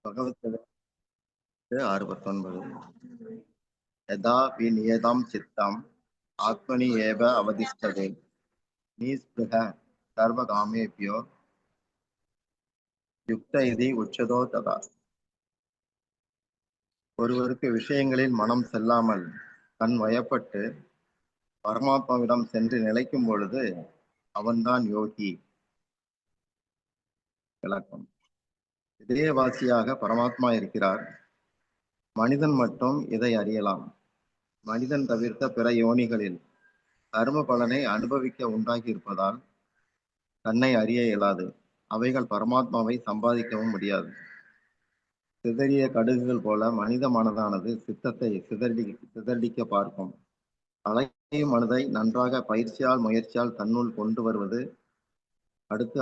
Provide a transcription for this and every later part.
பகவத்கீதை 6:19 யதா விநியதம் சித்தம் ஆத்மனி ஏவ அவதிஷ்டதே நிஸ்பிருஹ சர்வகாமேபியோ யுக்த இதி உச்சதோ ததா. ஒருவருக்கு விஷயங்களில் மனம் செல்லாமல் கண் வயப்பட்டு பரமாத்மாவிடம் சென்று நிலைக்கும் பொழுது அவன்தான் யோகி. விளக்கம்: இதயவாசியாக பரமாத்மா இருக்கிறார். மனிதன் மட்டும் இதை அறியலாம். மனிதன் தவிர்த்த பிற யோனிகளில் கர்ம பலனை அனுபவிக்க உண்டாகி இருப்பதால் தன்னை அறிய இயலாது. அவைகள் பரமாத்மாவை சம்பாதிக்கவும் முடியாது. சிதறிய கடுகுகள் போல மனித மனதானது சித்தத்தை சிதறடிக்க பார்க்கும். அழகிய மனதை நன்றாக பயிற்சியால் முயற்சியால் தன்னுள் கொண்டு வருவது, அடுத்து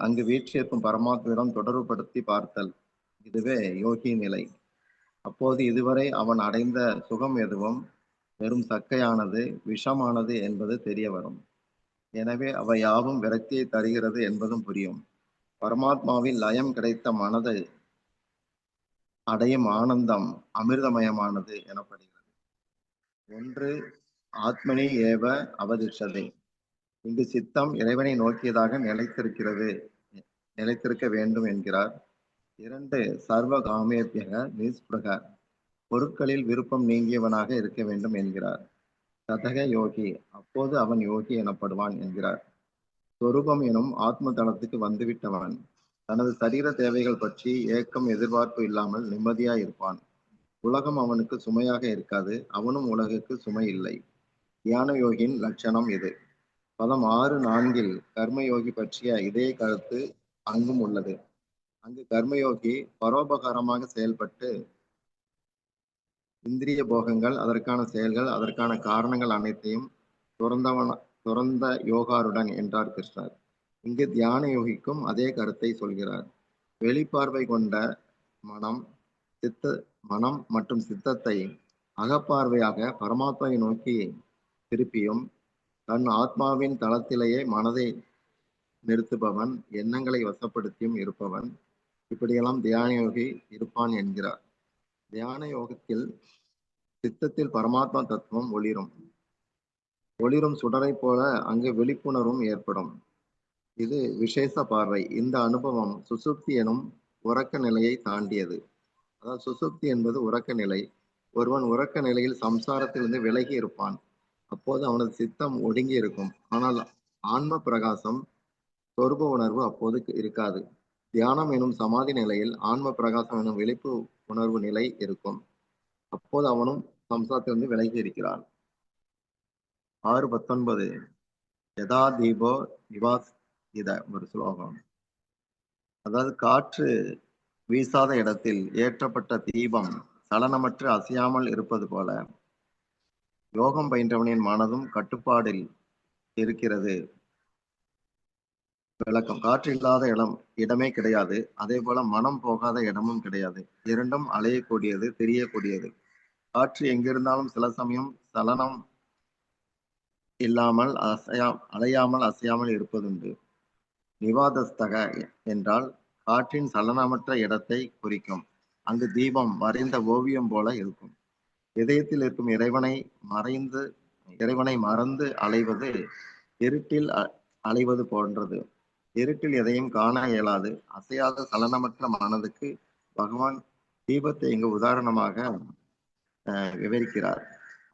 அங்கு வீற்றிருக்கும் பரமாத்மாவிடம் தொடர்புபடுத்தி பார்த்தல், இதுவே யோகி நிலை. அப்போது இதுவரை அவன் அடைந்த சுகம் எதுவும் வெறும் சக்கையானது, விஷமானது என்பது தெரிய வரும். எனவே அவை யாவும் விரக்தியை தருகிறது என்பதும் புரியும். பரமாத்மாவில் லயம் கிடைத்த மனதை அடையும் ஆனந்தம் அமிர்தமயமானது எனப்படுகிறது. ஒன்று ஆத்மனி ஏவ அவதிஷ்டதே. இங்கு சித்தம் இறைவனை நோக்கியதாக நிலைத்திருக்க வேண்டும் என்கிறார். 2 சர்வ காமேபியக நிஸ்பிருஹ, பொருட்களில் விருப்பம் நீங்கியவனாக இருக்க வேண்டும் என்கிறார். ததக யோகி, அப்போது அவன் யோகி எனப்படுவான் என்கிறார். சொரூபம் எனும் ஆத்ம தளத்துக்கு வந்துவிட்டவன் தனது சரீர தேவைகள் பற்றி ஏக்கம் எதிர்பார்ப்பு இல்லாமல் நிம்மதியாய் இருப்பான். உலகம் அவனுக்கு சுமையாக இருக்காது. அவனும் உலகுக்கு சுமை இல்லை. தியான யோகியின் லட்சணம் இது. பதம் 6.4 கர்மயோகி பற்றிய இதே கருத்து அங்கும் உள்ளது. அங்கு கர்மயோகி பரோபகாரமாக செயல்பட்டு இந்திரிய போகங்கள், அதற்கான செயல்கள், அதற்கான காரணங்கள் அனைத்தையும் துறந்த யோகாருடன் என்றார் கிருஷ்ணர். இங்கு தியான யோகிக்கும் அதே கருத்தை சொல்கிறார். வெளிப்பார்வை கொண்ட மனம் மற்றும் சித்தத்தை அகப்பார்வையாக பரமாத்மாவை நோக்கி திருப்பியும் தன் ஆத்மாவின் தளத்திலேயே மனதை நிறுத்துபவன், எண்ணங்களை வசப்படுத்தியும் இருப்பவன், இப்படியெல்லாம் தியான யோகி இருப்பான் என்கிறார். தியான யோகத்தில் சித்தத்தில் பரமாத்மா தத்துவம் ஒளிரும் சுடரை போல அங்கு விழிப்புணர்வும் ஏற்படும். இது விசேஷ பார்வை. இந்த அனுபவம் சுசுப்தி எனும் உறக்க நிலையை தாண்டியது. அதாவது சுசுப்தி என்பது உறக்க நிலை. ஒருவன் உறக்க நிலையில் சம்சாரத்திலிருந்து விலகி இருப்பான். அப்போது அவனது சித்தம் ஒடுங்கி இருக்கும். ஆனால் ஆன்ம பிரகாசம், சொரூப உணர்வு அப்போது இருக்காது. தியானம் எனும் சமாதி நிலையில் ஆன்ம பிரகாசம் எனும் விழிப்பு உணர்வு நிலை இருக்கும். அப்போது அவனும் சம்சாரத்திலிருந்து விலகி இருக்கிறான். 6.19 யதா தீபோ நிவாஸ் இத ஒரு ஸ்லோகம். அதாவது காற்று வீசாத இடத்தில் ஏற்றப்பட்ட தீபம் சலனமற்று அசையாமல் இருப்பது போல யோகம் பயின்றவனின் மனதும் கட்டுப்பாடில் இருக்கிறது. விளக்கம்: காற்று இல்லாத இடமே கிடையாது. அதே போல மனம் போகாத இடமும் கிடையாது. இரண்டும் அலையக்கூடியது, தெரியக்கூடியது. காற்று எங்கிருந்தாலும் சில சமயம் சலனம் இல்லாமல் அலையாமல் அசையாமல் இருப்பதுண்டு. நிவாதஸ்தக என்றால் காற்றின் சலனமற்ற இடத்தை குறிக்கும். அங்கு தீபம் வரைந்த ஓவியம் போல இருக்கும். இதயத்தில் இருக்கும் இறைவனை மறந்து அலைவது இருட்டில் அலைவது போன்றது. இருட்டில் எதையும் காண இயலாது. அசையாத சலனமற்ற மனதுக்கு பகவான் தீபத்தை இங்கு உதாரணமாக விவரிக்கிறார்.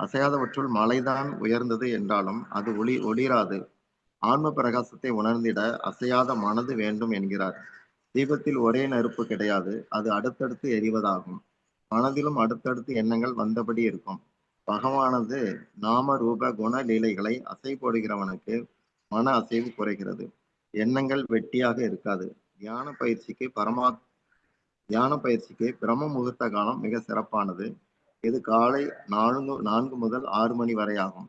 அசையாதவற்றுள் மலைதான் உயர்ந்தது என்றாலும் அது ஒளிராது. ஆன்ம பிரகாசத்தை உணர்ந்திட அசையாத மனது வேண்டும் என்கிறார். தீபத்தில் ஒரே நெருப்பு கிடையாது. அது அடுத்தடுத்து எரிவதாகும். மனதிலும் அடுத்தடுத்து எண்ணங்கள் வந்தபடி இருக்கும். பகவானது நாம ரூப குண லீலைகளை அசை போடுகிறவனுக்கு மன அசைவு குறைகிறது. எண்ணங்கள் வெட்டியாக இருக்காது. தியான பயிற்சிக்கு பிரம்ம முகூர்த்த காலம் மிக சிறப்பானது. இது காலை 4 முதல் 6 மணி வரை ஆகும்.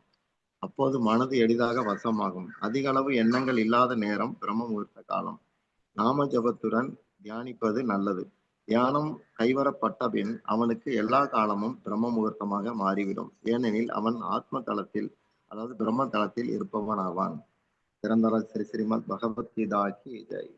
அப்போது மனது எளிதாக வசமாகும். அதிக அளவு எண்ணங்கள் இல்லாத நேரம் பிரம்ம முகூர்த்த காலம். நாம ஜபத்துடன் தியானிப்பது நல்லது. தியானம் கைவரப்பட்ட பின் அவனுக்கு எல்லா காலமும் பிரம்ம முகூர்த்தமாக மாறிவிடும். ஏனெனில் அவன் ஆத்ம தளத்தில், அதாவது பிரம்ம தளத்தில் இருப்பவன் ஆவான். திறந்தர ஸ்ரீமத் பகவத்கீதா கி ஜெய்.